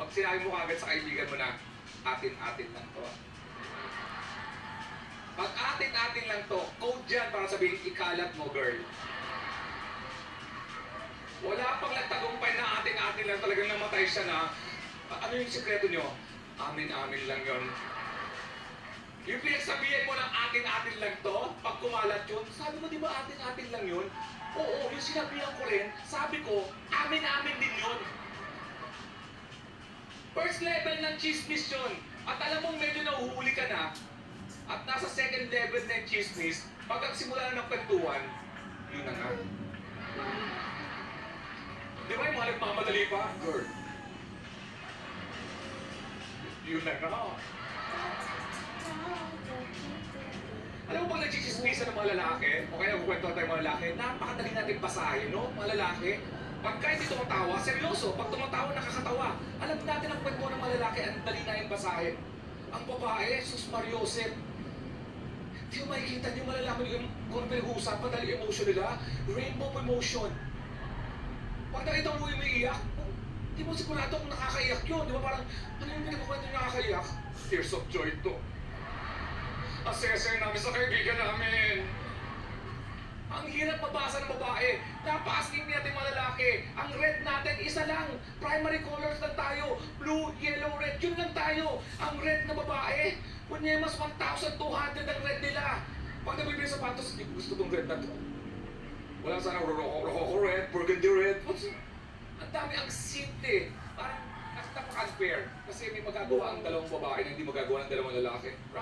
Pag sinabi mo kagad sa kaibigan mo na, atin-atin lang to. Pag atin-atin lang to, code dyan para sabihin, ikalat mo, girl. Wala pang nagtagumpay na atin-atin lang, talagang namatay siya na, ano yung sikreto nyo? Amin-amin lang yon. Yung pinagsabihan mo ng atin-atin lang to, pag kumalat yun, sabi mo di ba atin-atin lang yun? Oo, yung sinabihan ko rin, sabi ko, amin-amin din yun. First level ng chismis yun. At alam mong medyo nahuhuli ka na, at nasa second level ng chismis, pag nagsimula na ng kwentuhan, yun na nga. Di ba yung mga nagmamadali pa? Girl. Yun na nga. Alam mo pag nagchichismisan ng mga lalaki, o kaya kukwentuhan tayo mga lalaki, napakadali natin basahin, no? Mga lalaki, pagka hindi tumatawa, seryoso, pag tumatawa, nakakatawa. Alam natin ang kwentuhan ng mga lalaki, ang dali na yung basahin. Ang babae, sus Mariosep, di mo makikita, di mo malalaman yung kung pinag-uusapan dahil emotion nila, rainbow emotion. Pag nakita mo yung umiiyak, di mo sigurado kung nakakaiyak yun. Di ba parang, ano yung pinagkukwento yung nakakaiyak? Tears of joy to. Assessor namin sa kaibigan namin. Ang hirap mabasa ng babae. Napaka-asking natin mga lalaki. Ang red natin, isa lang. Primary colors lang tayo. Blue, yellow, red. Yun lang tayo. Ang red na babae, kunya mas 1,200 ang red nila. Pag nabibili sa sapatos, hindi ko gusto tong red na to. Wala sana rococo red, burgundy red. Ang dami, ang simple. Parang napaka-unfair. Kasi may magagawa ang dalawang babae na hindi magagawa ng dalawang lalaki.